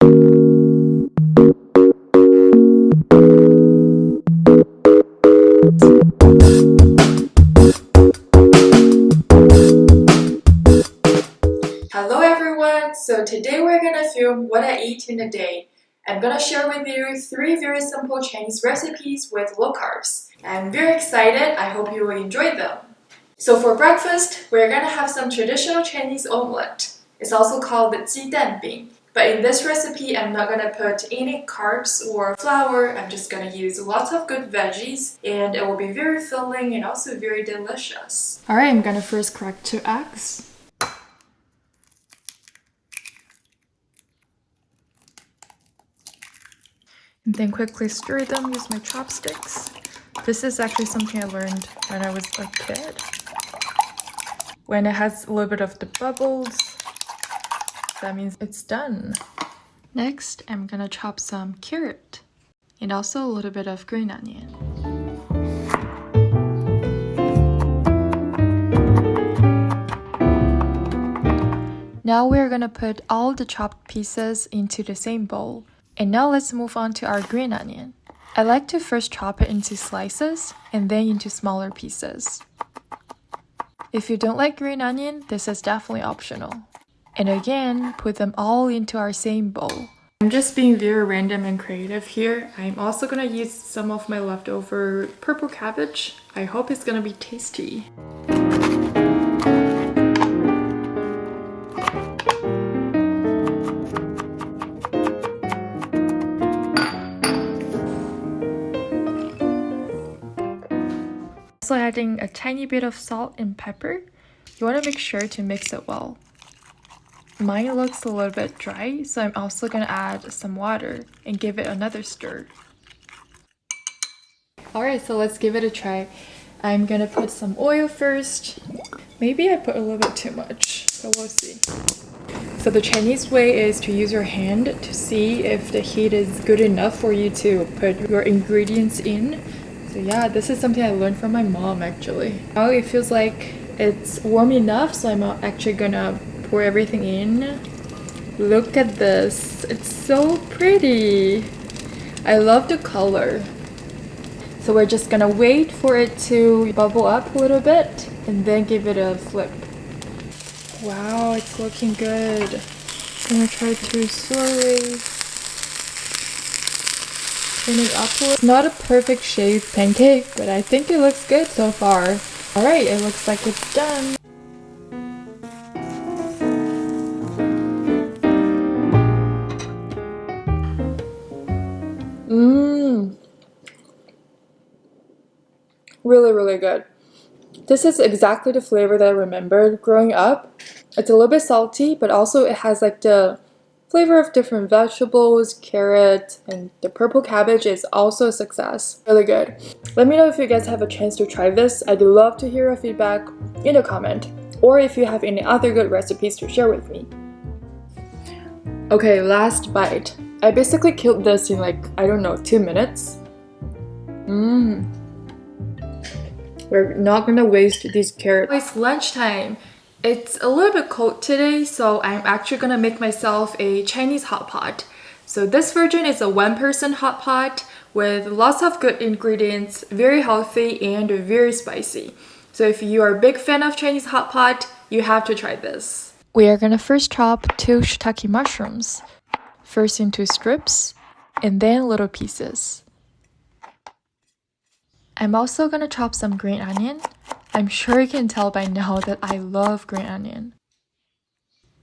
Hello everyone! So today we're gonna film what I eat in a day. I'm gonna share with you 3 very simple Chinese recipes with low carbs. I'm very excited, I hope you will enjoy them. So for breakfast, we're gonna have some traditional Chinese omelette. It's also called the 鸡蛋饼. But in this recipe, I'm not gonna put any carbs or flour. I'm just gonna use lots of good veggies and it will be very filling and also very delicious. Alright, I'm gonna first crack 2 eggs. And then quickly stir them, use my chopsticks. This is actually something I learned when I was a kid. When it has a little bit of the bubbles, that means it's done. Next, I'm gonna chop some carrot and also a little bit of green onion. Now we're gonna put all the chopped pieces into the same bowl. And now let's move on to our green onion. I like to first chop it into slices and then into smaller pieces. If you don't like green onion, this is definitely optional. And again, put them all into our same bowl. I'm just being very random and creative here. I'm also gonna use some of my leftover purple cabbage. I hope it's gonna be tasty. Also adding a tiny bit of salt and pepper. You want to make sure to mix it well. Mine looks a little bit dry, so I'm also going to add some water and give it another stir. Alright, so let's give it a try. I'm going to put some oil first. Maybe I put a little bit too much, but we'll see. So the Chinese way is to use your hand to see if the heat is good enough for you to put your ingredients in. So yeah, this is something I learned from my mom actually. Now it feels like it's warm enough, so I'm actually gonna pour everything in. Look at this, it's so pretty. I love the color. So we're just gonna wait for it to bubble up a little bit and then give it a flip. Wow, it's looking good. I'm gonna try to slowly turn it up a little. It's not a perfect shaved pancake, but I think it looks good so far. Alright, it looks like it's done. Really good. This is exactly the flavor that I remembered growing up. It's a little bit salty, but also it has like the flavor of different vegetables, carrot, and the purple cabbage is also a success. Really good. Let me know if you guys have a chance to try this. I'd love to hear your feedback in a comment, or if you have any other good recipes to share with me. Okay, last bite. I basically killed this in like, I don't know, 2 minutes. We're not gonna waste these carrots. It's lunchtime. It's a little bit cold today, so I'm actually gonna make myself a Chinese hot pot. So this version is a 1-person hot pot with lots of good ingredients, very healthy and very spicy. So if you are a big fan of Chinese hot pot, you have to try this. We are gonna first chop 2 shiitake mushrooms, first into strips and then little pieces. I'm also gonna chop some green onion. I'm sure you can tell by now that I love green onion.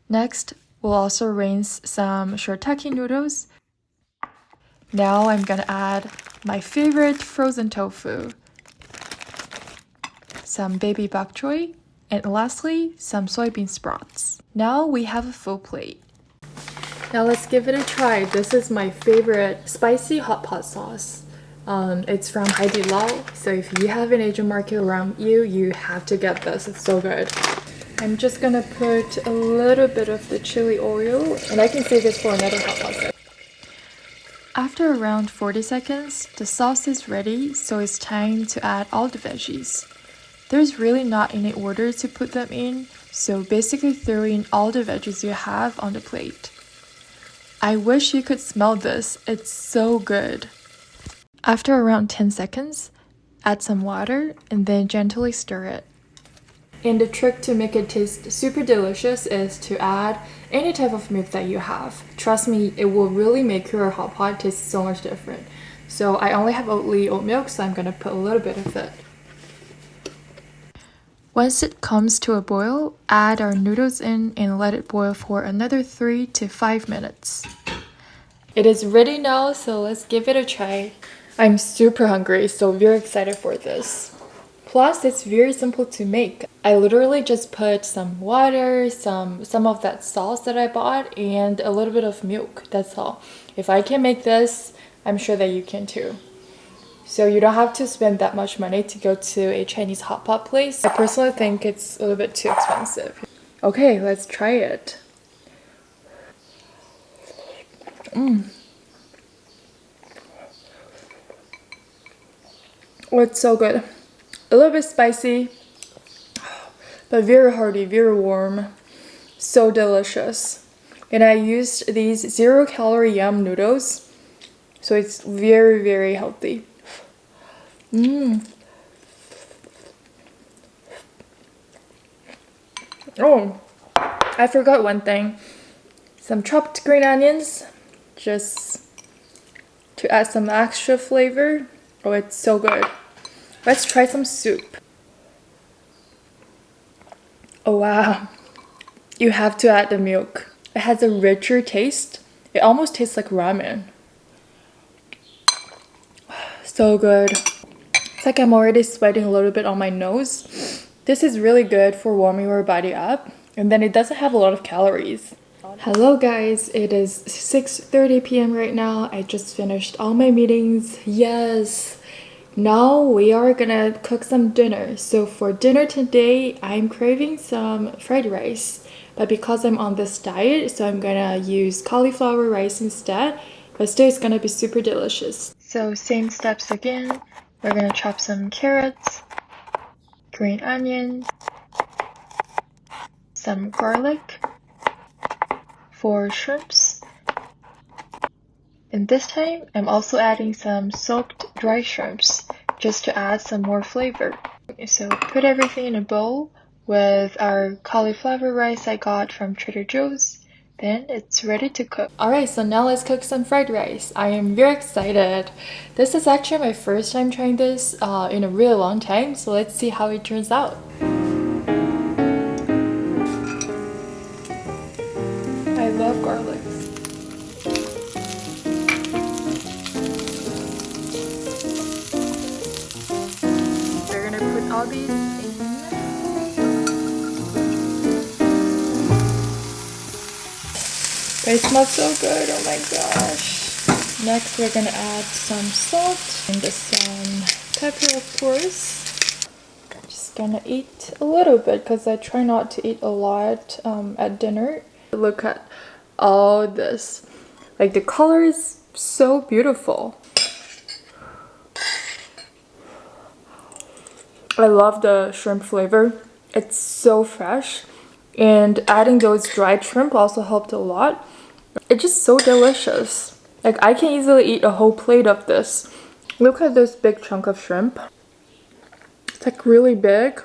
Next, we'll also rinse some shiitake noodles. Now I'm gonna add my favorite frozen tofu, some baby bok choy, and lastly, some soybean sprouts. Now we have a full plate. Now let's give it a try. This is my favorite spicy hot pot sauce. It's from Haidilao, so if you have an Asian market around you, you have to get this. It's so good. I'm just gonna put a little bit of the chili oil, and I can save this for another hot pot. After around 40 seconds, the sauce is ready, so it's time to add all the veggies. There's really not any order to put them in, so basically throw in all the veggies you have on the plate. I wish you could smell this. It's so good. After around 10 seconds, add some water and then gently stir it. And the trick to make it taste super delicious is to add any type of milk that you have. Trust me, it will really make your hot pot taste so much different. So I only have Oatly oat milk, so I'm gonna put a little bit of it. Once it comes to a boil, add our noodles in and let it boil for another 3 to 5 minutes. It is ready now, so let's give it a try. I'm super hungry, so very excited for this. Plus, it's very simple to make. I literally just put some water, some of that sauce that I bought, and a little bit of milk. That's all. If I can make this, I'm sure that you can too. So you don't have to spend that much money to go to a Chinese hot pot place. I personally think it's a little bit too expensive. Okay, let's try it. Oh, it's so good. A little bit spicy, but very hearty, very warm. So delicious. And I used these 0-calorie yum noodles, so it's very, very healthy. Oh, I forgot one thing. Some chopped green onions, just to add some extra flavor. Oh, it's so good. Let's try some soup. Oh wow, you have to add the milk. It has a richer taste. It almost tastes like ramen. So good. It's like I'm already sweating a little bit on my nose. This is really good for warming your body up, and then it doesn't have a lot of calories. Hello guys, it is 6:30 p.m. right now. I just finished all my meetings. Yes! Now we are gonna cook some dinner. So for dinner today, I'm craving some fried rice. But because I'm on this diet, so I'm gonna use cauliflower rice instead. But still, it's gonna be super delicious. So same steps again. We're gonna chop some carrots, green onions, some garlic, 4 shrimps, and this time I'm also adding some soaked dry shrimps just to add some more flavor. So put everything in a bowl with our cauliflower rice I got from Trader Joe's. Then it's ready to cook. Alright, so now let's cook some fried rice. I am very excited. This is actually my first time trying this in a really long time, so let's see how it turns out. I love garlic. We're gonna put all these in. It smells so good, oh my gosh. Next we're gonna add some salt and some pepper, of course. Just gonna eat a little bit because I try not to eat a lot at dinner. Look at all this. Like the color is so beautiful. I love the shrimp flavor. It's so fresh. And adding those dried shrimp also helped a lot. It's just so delicious. Like I can easily eat a whole plate of this. Look at this big chunk of shrimp. It's like really big.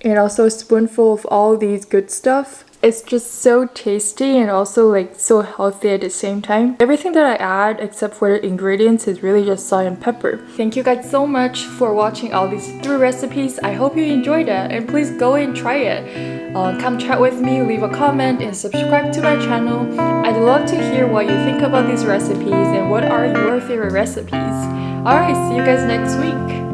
And also a spoonful of all these good stuff. It's just so tasty and also like so healthy at the same time. Everything that I add except for the ingredients is really just salt and pepper. Thank you guys so much for watching all these 3 recipes. I hope you enjoyed it and please go and try it. Come chat with me, leave a comment and subscribe to my channel. I'd love to hear what you think about these recipes and what are your favorite recipes. Alright, see you guys next week.